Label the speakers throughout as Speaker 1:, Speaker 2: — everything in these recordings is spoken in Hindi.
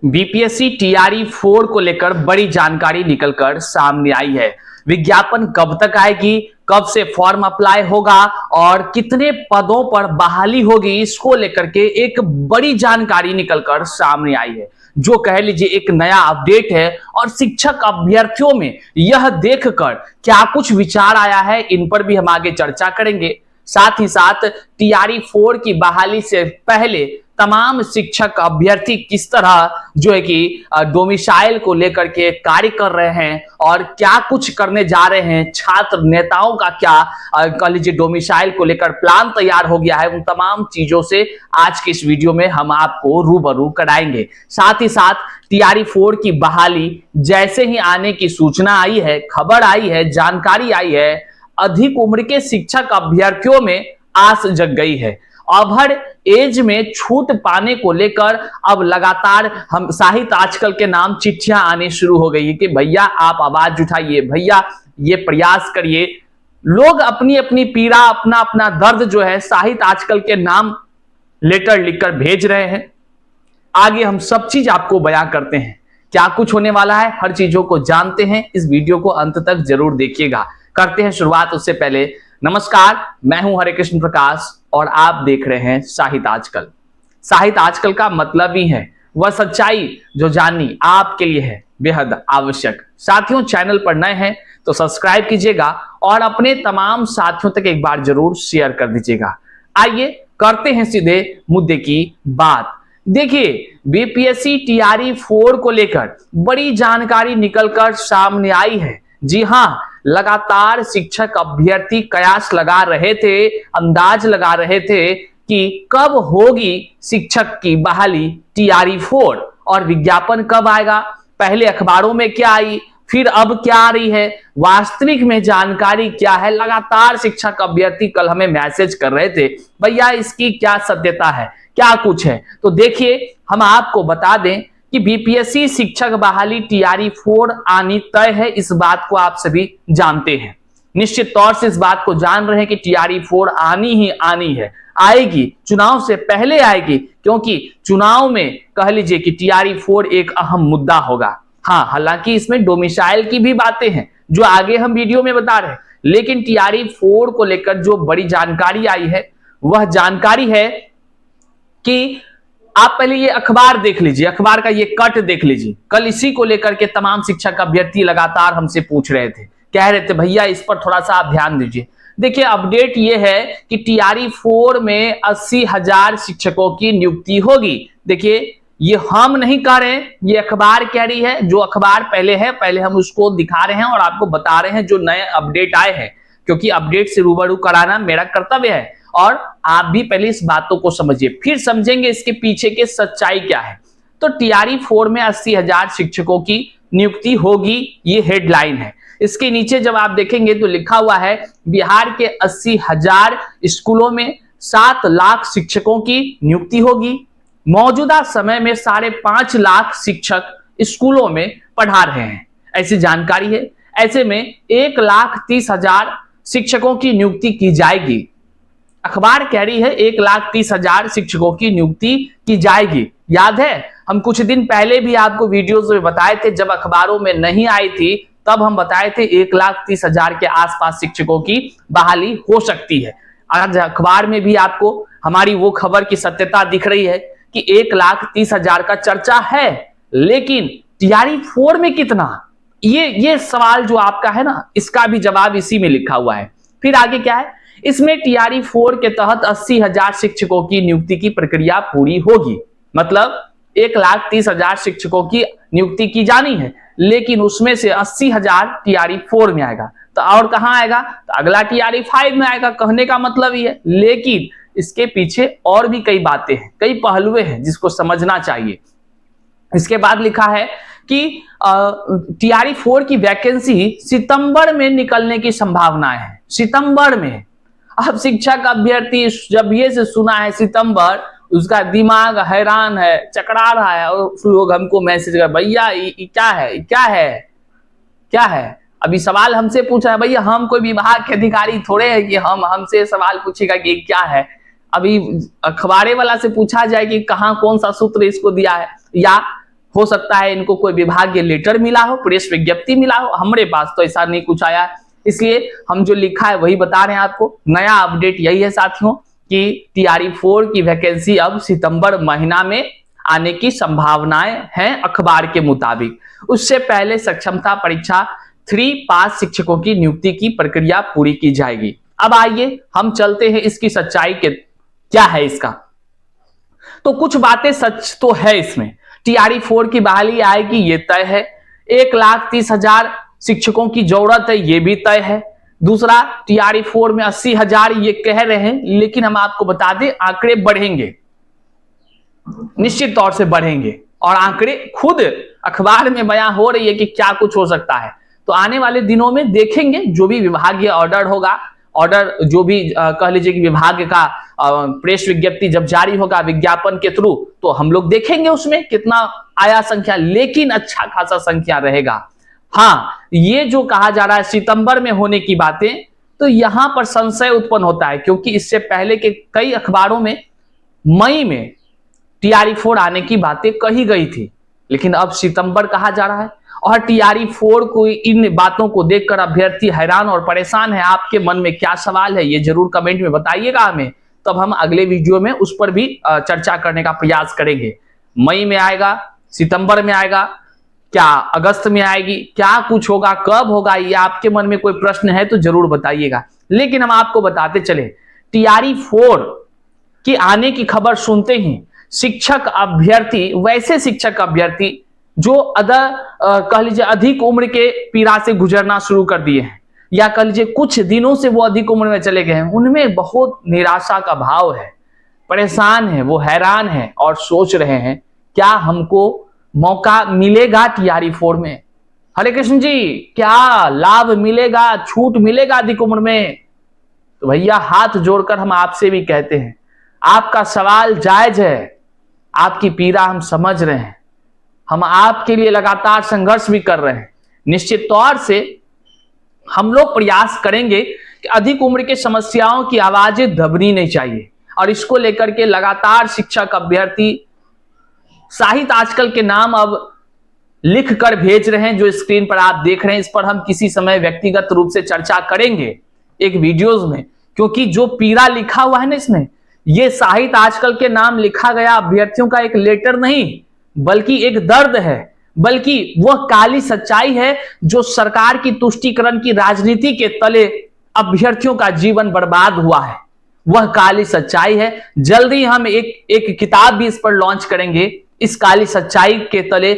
Speaker 1: बीपीएससी टीआरई 4 को लेकर बड़ी जानकारी निकलकर सामने आई है। विज्ञापन कब तक आएगी, कब से फॉर्म अप्लाई होगा और कितने पदों पर बहाली होगी, इसको लेकर के एक बड़ी जानकारी निकलकर सामने आई है, जो कह लीजिए एक नया अपडेट है। और शिक्षक अभ्यर्थियों में यह देखकर क्या कुछ विचार आया है, इन पर भी हम आगे चर्चा करेंगे। साथ ही साथ टीआरई 4 की बहाली से पहले तमाम शिक्षक अभ्यर्थी किस तरह जो है कि डोमिसाइल को लेकर के कार्य कर रहे हैं और क्या कुछ करने जा रहे हैं, छात्र नेताओं का क्या कह लीजिए डोमिसाइल को लेकर प्लान तैयार हो गया है, उन तमाम चीजों से आज के इस वीडियो में हम आपको रूबरू कराएंगे। साथ ही साथ टीआरई 4 की बहाली जैसे ही आने की सूचना आई है, खबर आई है, जानकारी आई है, अधिक उम्र के शिक्षक अभ्यर्थियों में आस जग गई है। ओवर एज में छूट पाने को लेकर अब लगातार हम साहित्य आजकल के नाम चिट्ठियां आने शुरू हो गई है कि भैया आप आवाज उठाइए, भैया ये प्रयास करिए। लोग अपनी अपनी पीड़ा, अपना अपना दर्द जो है साहित्य आजकल के नाम लेटर लिखकर भेज रहे हैं। आगे हम सब चीज आपको बयां करते हैं, क्या कुछ होने वाला है, हर चीजों को जानते हैं। इस वीडियो को अंत तक जरूर देखिएगा। करते हैं शुरुआत, उससे पहले नमस्कार, मैं हूं हरे कृष्ण प्रकाश और आप देख रहे हैं साहित्य आजकल। साहित्य आजकल का मतलब ही है वह सच्चाई जो जाननी आपके लिए है बेहद आवश्यक। साथियों, चैनल पर नए हैं तो सब्सक्राइब कीजिएगा और अपने तमाम साथियों तक एक बार जरूर शेयर कर दीजिएगा। आइए करते हैं सीधे मुद्दे की बात। देखिए, बीपीएससी टीआरई 4 को लेकर बड़ी जानकारी निकलकर सामने आई है। जी हां, लगातार शिक्षक अभ्यर्थी कयास लगा रहे थे, अंदाज लगा रहे थे कि कब होगी शिक्षक की बहाली टीआरई 4 और विज्ञापन कब आएगा। पहले अखबारों में क्या आई, फिर अब क्या आ रही है, वास्तविक में जानकारी क्या है। लगातार शिक्षक अभ्यर्थी कल हमें मैसेज कर रहे थे, भैया इसकी क्या सत्यता है, क्या कुछ है। तो देखिए, हम आपको बता दें कि बीपीएससी शिक्षक बहाली टीआरई 4 आनी तय है। इस बात को आप सभी जानते हैं, निश्चित तौर से इस बात को जान रहे हैं कि टीआरई 4 आनी ही आनी है, आएगी, चुनाव से पहले आएगी, क्योंकि चुनाव में कह लीजिए कि टीआरई 4 एक अहम मुद्दा होगा। हाँ, हालांकि इसमें डोमिसाइल की भी बातें हैं जो आगे हम वीडियो में बता रहे हैं, लेकिन टीआरई 4 को लेकर जो बड़ी जानकारी आई है वह जानकारी है कि आप पहले ये अखबार देख लीजिए, अखबार का ये कट देख लीजिए। कल इसी को लेकर के तमाम शिक्षक अभ्यर्थी लगातार हमसे पूछ रहे थे, कह रहे थे भैया इस पर थोड़ा सा आप ध्यान दीजिए। देखिए, अपडेट ये है कि टीआरई 4 में 80,000 शिक्षकों की नियुक्ति होगी। देखिए, ये हम नहीं कह रहे हैं, ये अखबार कह रही है। जो अखबार पहले है, पहले हम उसको दिखा रहे हैं और आपको बता रहे हैं जो नए अपडेट आए हैं, क्योंकि अपडेट से रूबरू कराना मेरा कर्तव्य है। और आप भी पहले इस बातों को समझिए, फिर समझेंगे इसके पीछे के सच्चाई क्या है। तो टीआरई 4 में 80,000 शिक्षकों की नियुक्ति होगी, ये हेडलाइन है। इसके नीचे जब आप देखेंगे तो लिखा हुआ है बिहार के 80,000 स्कूलों में 7 लाख शिक्षकों की नियुक्ति होगी। मौजूदा समय में 5.5 लाख शिक्षक स्कूलों में पढ़ा रहे हैं, ऐसी जानकारी है। ऐसे में 1,30,000 शिक्षकों की नियुक्ति की जाएगी। अखबार कह रही है 1,30,000 शिक्षकों की नियुक्ति की जाएगी। याद है, हम कुछ दिन पहले भी आपको वीडियोस में बताए थे, जब अखबारों में नहीं आई थी तब हम बताए थे 1,30,000 के आसपास शिक्षकों की बहाली हो सकती है। आज अखबार में भी आपको हमारी वो खबर की सत्यता दिख रही है कि 1,30,000 का चर्चा है, लेकिन टीआरई 4 में कितना, ये सवाल जो आपका है ना, इसका भी जवाब इसी में लिखा हुआ है। फिर आगे क्या है, इसमें टीआरई 4 के तहत 80,000 शिक्षकों की नियुक्ति की प्रक्रिया पूरी होगी। मतलब 1,30,000 शिक्षकों की नियुक्ति की जानी है, लेकिन उसमें से 80,000 टीआरई 4 में आएगा। तो और कहां आएगा, तो अगला टीआरई 5 में आएगा। कहने का मतलब ही है, लेकिन इसके पीछे और भी कई बातें हैं, कई पहलुएं हैं जिसको समझना चाहिए। इसके बाद लिखा है कि टीआरई 4 की वैकेंसी सितंबर में निकलने की संभावनाएं है। सितंबर में, अब शिक्षक अभ्यर्थी जब ये से सुना है सितंबर, उसका दिमाग हैरान है, चकरा रहा है और लोग हमको मैसेज कर, भैया ये क्या है, क्या है, क्या है। अभी सवाल हमसे पूछा है, भैया हम कोई विभाग के अधिकारी थोड़े हैं कि हमसे सवाल पूछेगा कि क्या है। अभी अखबारे वाला से पूछा जाए कि कहाँ कौन सा सूत्र इसको दिया है, या हो सकता है इनको कोई विभागीय लेटर मिला हो, प्रेस विज्ञप्ति मिला हो, हमारे पास तो ऐसा नहीं कुछ आया है, इसलिए हम जो लिखा है वही बता रहे हैं आपको। नया अपडेट यही है साथियों कि TRE 4 की वैकेंसी अब सितंबर महीना में आने की संभावनाएं हैं अखबार के मुताबिक। उससे पहले सक्षमता परीक्षा 3 पास शिक्षकों की नियुक्ति की प्रक्रिया पूरी की जाएगी। अब आइए हम चलते हैं इसकी सच्चाई के क्या है इसका। तो कुछ बातें सच तो है इसमें। TRE 4 की बहाली आएगी ये तय है। 1,30,000 शिक्षकों की जरूरत है ये भी तय है। दूसरा, TRE 4 में 80,000 ये कह रहे हैं, लेकिन हम आपको बता दें आंकड़े बढ़ेंगे, निश्चित तौर से बढ़ेंगे, और आंकड़े खुद अखबार में बयां हो रही है कि क्या कुछ हो सकता है। तो आने वाले दिनों में देखेंगे, जो भी विभागीय ऑर्डर होगा, ऑर्डर जो भी कह लीजिए कि विभाग का प्रेस विज्ञप्ति जब जारी होगा विज्ञापन के थ्रू, तो हम लोग देखेंगे उसमें कितना आया संख्या, लेकिन अच्छा खासा संख्या रहेगा। हाँ, ये जो कहा जा रहा है सितंबर में होने की बातें, तो यहां पर संशय उत्पन्न होता है, क्योंकि इससे पहले के कई अखबारों में मई में TRE 4 आने की बातें कही गई थी, लेकिन अब सितंबर कहा जा रहा है। और TRE 4 को, इन बातों को देखकर अभ्यर्थी हैरान और परेशान है। आपके मन में क्या सवाल है ये जरूर कमेंट में बताइएगा हमें, तब हम अगले वीडियो में उस पर भी चर्चा करने का प्रयास करेंगे। मई में आएगा, सितंबर में आएगा, क्या अगस्त में आएगी, क्या कुछ होगा, कब होगा, ये आपके मन में कोई प्रश्न है तो जरूर बताइएगा। लेकिन हम आपको बताते चले, TRE 4 की आने की खबर सुनते ही शिक्षक अभ्यर्थी, वैसे शिक्षक अभ्यर्थी जो कह लीजिए अधिक उम्र के पीड़ा से गुजरना शुरू कर दिए हैं, या कह लीजिए कुछ दिनों से वो अधिक उम्र में चले गए हैं, उनमें बहुत निराशा का भाव है, परेशान है, वो हैरान है और सोच रहे हैं क्या हमको मौका मिलेगा TRE 4 में। हरे कृष्ण जी, क्या लाभ मिलेगा, छूट मिलेगा अधिक उम्र में? तो भैया हाथ जोड़कर हम आपसे भी कहते हैं, आपका सवाल जायज है, आपकी पीड़ा हम समझ रहे हैं, हम आपके लिए लगातार संघर्ष भी कर रहे हैं। निश्चित तौर से हम लोग प्रयास करेंगे कि अधिक उम्र के समस्याओं की आवाजें दबनी नहीं चाहिए, और इसको लेकर के लगातार शिक्षक अभ्यर्थी साहित्य आजकल के नाम अब लिख कर भेज रहे हैं, जो स्क्रीन पर आप देख रहे हैं। इस पर हम किसी समय व्यक्तिगत रूप से चर्चा करेंगे एक वीडियोस में, क्योंकि जो पीड़ा लिखा हुआ है ना इसमें, ये साहित्य आजकल के नाम लिखा गया अभ्यर्थियों का एक लेटर नहीं, बल्कि एक दर्द है, बल्कि वह काली सच्चाई है जो सरकार की तुष्टीकरण की राजनीति के तले अभ्यर्थियों का जीवन बर्बाद हुआ है। वह काली सच्चाई है। जल्दी हम एक किताब भी इस पर लॉन्च करेंगे। इस काली सच्चाई के तले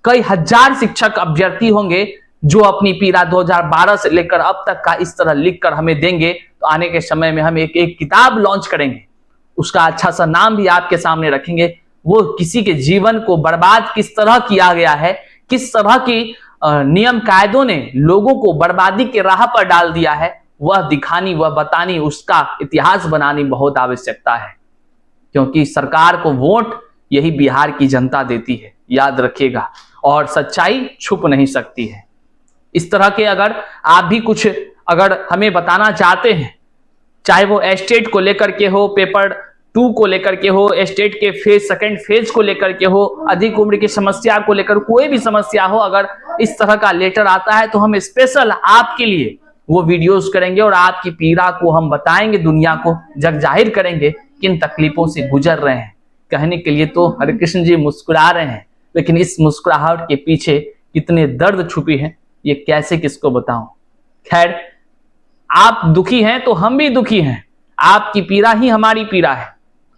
Speaker 1: कई हजार शिक्षक अभ्यर्थी होंगे जो अपनी पीड़ा 2012 से लेकर अब तक का इस तरह लिखकर हमें देंगे। तो आने के समय में हम एक किताब लॉन्च करेंगे, उसका अच्छा सा नाम भी आपके सामने रखेंगे। वो किसी के जीवन को बर्बाद किस तरह किया गया है, किस तरह की नियम कायदों ने लोगों को बर्बादी के राह पर डाल दिया है, वह दिखानी, वह बतानी, उसका इतिहास बनानी बहुत आवश्यकता है। क्योंकि सरकार को वोट यही बिहार की जनता देती है, याद रखिएगा, और सच्चाई छुप नहीं सकती है। इस तरह के अगर आप भी कुछ अगर हमें बताना चाहते हैं, चाहे वो एस्टेट को लेकर के हो, पेपर 2 को लेकर के हो, एस्टेट के सेकंड फेज को लेकर के हो, अधिक उम्र की समस्या को लेकर कोई भी समस्या हो, अगर इस तरह का लेटर आता है तो हम स्पेशल आपके लिए वो वीडियोस करेंगे और आपकी पीड़ा को हम बताएंगे, दुनिया को जग जाहिर करेंगे किन तकलीफों से गुजर रहे हैं। कहने के लिए तो हरे कृष्ण जी मुस्कुरा रहे हैं, लेकिन इस मुस्कुराहट के पीछे कितने दर्द छुपी है ये कैसे किसको बताऊं। खैर, आप दुखी हैं तो हम भी दुखी हैं, आपकी पीड़ा ही हमारी पीड़ा है,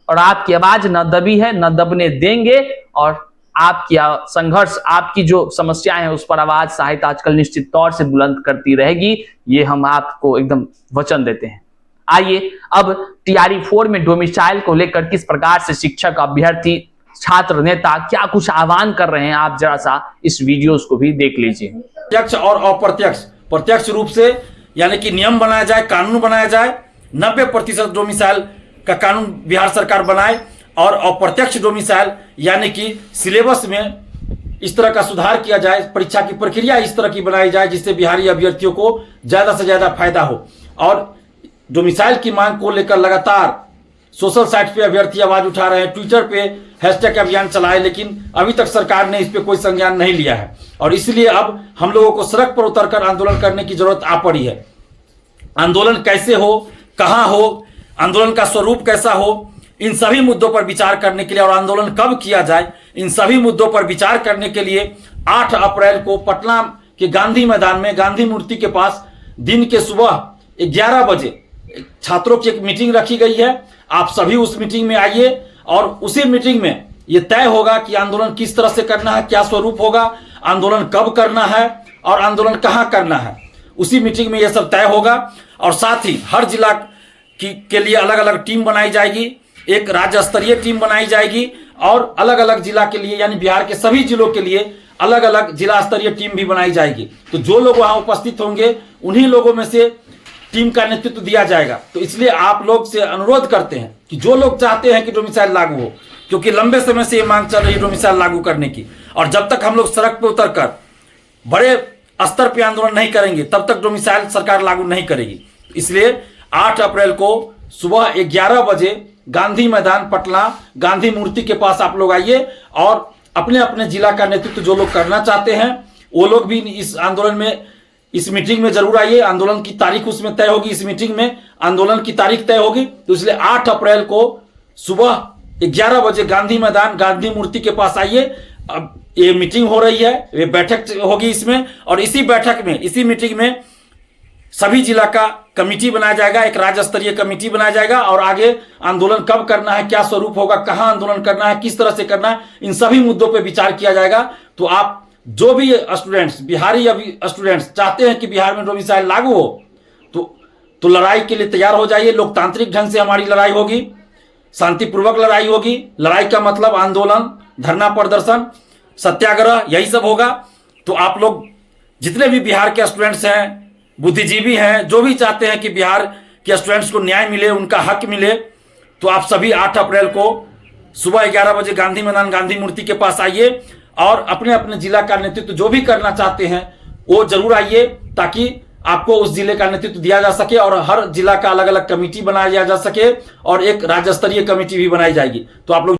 Speaker 1: और आपकी आवाज न दबी है न दबने देंगे, और आपकी संघर्ष, आपकी जो समस्याएं हैं उस पर आवाज साहित्य आजकल निश्चित तौर से बुलंद करती रहेगी, ये हम आपको एकदम वचन देते हैं। आइए अब TRE 4 में डोमिसाइल को लेकर किस प्रकार से शिक्षक अभ्यर्थी छात्र नेता क्या कुछ आह्वान कर रहे हैं, आप जरा सा इस वीडियोस को भी देख लीजिए।
Speaker 2: प्रत्यक्ष और अप्रत्यक्ष, प्रत्यक्ष रूप से यानी कि नियम बनाया जाए, कानून बनाया जाए, 90% डोमिसाइल का कानून बिहार सरकार बनाए, और अप्रत्यक्ष डोमिसाइल यानी कि सिलेबस में इस तरह का सुधार किया जाए, परीक्षा की प्रक्रिया इस तरह की बनाई जाए जिससे बिहारी अभ्यर्थियों को ज्यादा से ज्यादा फायदा हो। और डोमिसाइल की मांग को लेकर लगातार सोशल साइट पे अभ्यर्थी आवाज उठा रहे हैं, ट्विटर पे हैशटैग अभियान चलाए, लेकिन अभी तक सरकार ने इस पे कोई संज्ञान नहीं लिया है। और इसलिए अब हम लोगों को सड़क पर उतरकर आंदोलन करने की जरूरत आ पड़ी है। आंदोलन कैसे हो, कहां हो, आंदोलन का स्वरूप कैसा हो, इन सभी मुद्दों पर विचार करने के लिए और आंदोलन कब किया जाए, इन सभी मुद्दों पर विचार करने के लिए 8 अप्रैल को पटना के गांधी मैदान में गांधी मूर्ति के पास दिन के सुबह 11 बजे छात्रों की एक मीटिंग रखी गई है। आप सभी उस मीटिंग में आइए और उसी मीटिंग में यह तय होगा कि आंदोलन किस तरह से करना है, क्या स्वरूप होगा, आंदोलन कब करना है और आंदोलन कहां करना है। उसी मीटिंग में यह सब तय होगा। और साथ ही हर जिला के लिए अलग अलग टीम बनाई जाएगी, एक राज्य स्तरीय टीम बनाई जाएगी और अलग अलग जिला के लिए यानी बिहार के सभी जिलों के लिए अलग अलग जिला स्तरीय टीम भी बनाई जाएगी। तो जो लोग वहां उपस्थित होंगे उन्हीं लोगों में से टीम का नेतृत्व दिया जाएगा। तो इसलिए आप लोग से अनुरोध करते हैं कि जो लोग चाहते हैं कि डोमिसाइल लागू हो, क्योंकि लंबे समय से ये मांग चल रही है डोमिसाइल लागू करने की, और जब तक हम लोग सड़क पर उतरकर बड़े स्तर पर आंदोलन नहीं करेंगे तब तक डोमिसाइल सरकार लागू नहीं करेगी। इसलिए 8 अप्रैल को सुबह 11 बजे गांधी मैदान पटना गांधी मूर्ति के पास आप लोग आइए और अपने अपने जिला का नेतृत्व जो लोग करना चाहते हैं वो लोग भी इस आंदोलन में, इस मीटिंग में जरूर आइए। आंदोलन की तारीख उसमें तय होगी, इस मीटिंग में आंदोलन की तारीख तय होगी। तो इसलिए 8 अप्रैल को सुबह 11 बजे गांधी मैदान गांधी मूर्ति के पास आइए। अब ये मीटिंग हो रही है, ये बैठक होगी इसमें, और इसी बैठक में, इसी मीटिंग में सभी जिला का कमेटी बनाया जाएगा, एक राज्य स्तरीय कमेटी बनाया जाएगा और आगे आंदोलन कब करना है, क्या स्वरूप होगा, कहां आंदोलन करना है, किस तरह से करना है, इन सभी मुद्दों पर विचार किया जाएगा। तो आप जो भी स्टूडेंट्स, बिहारी अभी स्टूडेंट्स चाहते हैं कि बिहार में डोमिसाइल लागू हो, तो लड़ाई के लिए तैयार हो जाइए। लोकतांत्रिक ढंग से हमारी लड़ाई होगी, शांतिपूर्वक लड़ाई होगी। लड़ाई का मतलब आंदोलन, धरना प्रदर्शन, सत्याग्रह, यही सब होगा। तो आप लोग जितने भी बिहार के स्टूडेंट्स हैं, बुद्धिजीवी हैं, जो भी चाहते हैं कि बिहार के स्टूडेंट्स को न्याय मिले, उनका हक मिले, तो आप सभी 8 अप्रैल को सुबह 11 बजे गांधी मैदान गांधी मूर्ति के पास आइए और अपने अपने जिला का नेतृत्व जो भी करना चाहते हैं वो जरूर आइए, ताकि आपको उस जिले का नेतृत्व दिया जा सके और हर जिला का अलग अलग कमेटी बनाया जा सके और एक राज्य स्तरीय कमेटी भी बनाई जाएगी। तो आप लोग